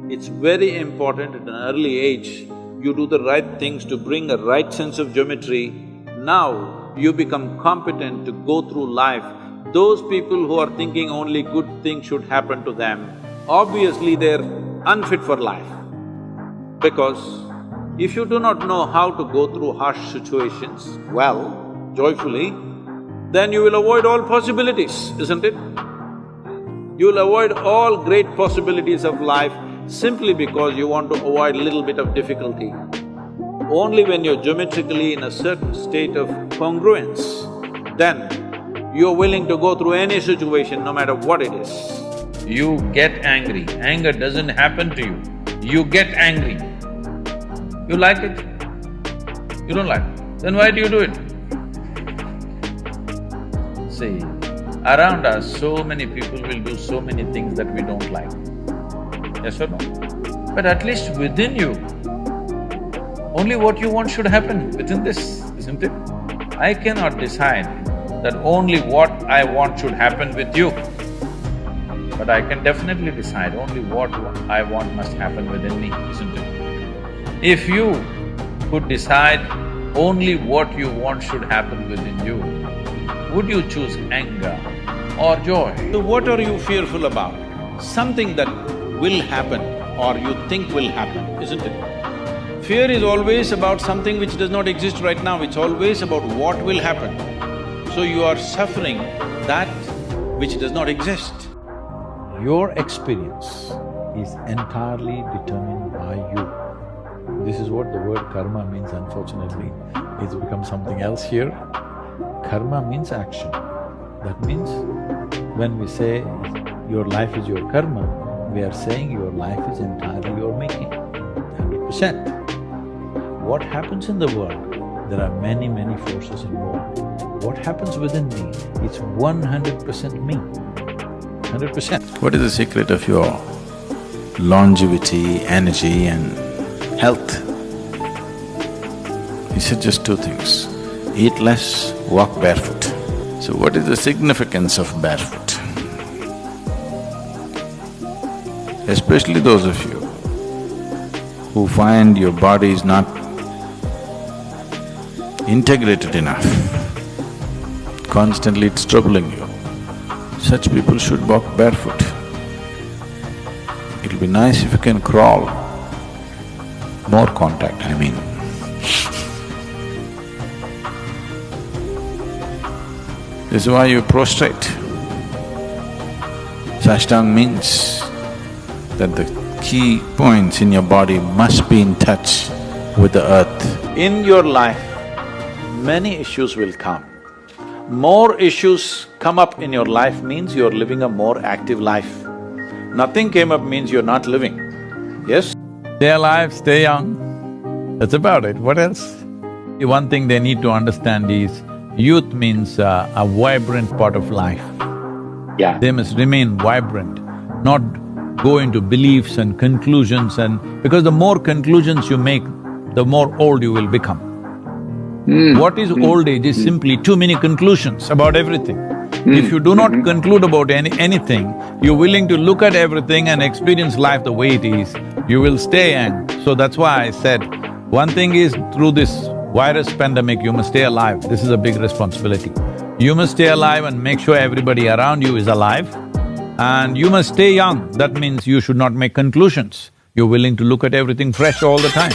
It's very important at an early age, you do the right things to bring a right sense of geometry. Now, you become competent to go through life. Those people who are thinking only good things should happen to them, obviously they're unfit for life. Because if you do not know how to go through harsh situations well, joyfully, then you will avoid all possibilities, isn't it? You will avoid all great possibilities of life simply because you want to avoid a little bit of difficulty. Only when you're geometrically in a certain state of congruence, then you're willing to go through any situation, no matter what it is. You get angry, anger doesn't happen to you, you get angry. You like it? You don't like it? Then why do you do it? See, around us, so many people will do so many things that we don't like. Yes or no? But at least within you, only what you want should happen within this, isn't it? I cannot decide that only what I want should happen with you, but I can definitely decide only what I want must happen within me, isn't it? If you could decide only what you want should happen within you, would you choose anger or joy? So what are you fearful about? Something that will happen or you think will happen, isn't it? Fear is always about something which does not exist right now, it's always about what will happen. So you are suffering that which does not exist. Your experience is entirely determined by you. This is what the word karma means, unfortunately. It's become something else here. Karma means action. That means when we say your life is your karma, we are saying your life is entirely your making, 100%. What happens in the world, there are many, many forces involved. What happens within me, it's 100% me, 100%. What is the secret of your longevity, energy and health? He said just two things, eat less, walk barefoot. So what is the significance of barefoot? Especially those of you who find your body is not integrated enough, constantly it's troubling you, such people should walk barefoot. It'll be nice if you can crawl, more contact, I mean. This is why you prostrate. Sashtang means that the key points in your body must be in touch with the earth. In your life, many issues will come. More issues come up in your life means you're living a more active life. Nothing came up means you're not living, yes? Stay alive, stay young, that's about it, what else? One thing they need to understand is, youth means a vibrant part of life. Yeah. They must remain vibrant, not go into beliefs and conclusions because the more conclusions you make, the more old you will become. What is old age is simply too many conclusions about everything. If you do not conclude about anything, you're willing to look at everything and experience life the way it is, you will stay young. So that's why I said, one thing is through this virus pandemic, you must stay alive. This is a big responsibility. You must stay alive and make sure everybody around you is alive. And you must stay young. That means you should not make conclusions. You're willing to look at everything fresh all the time.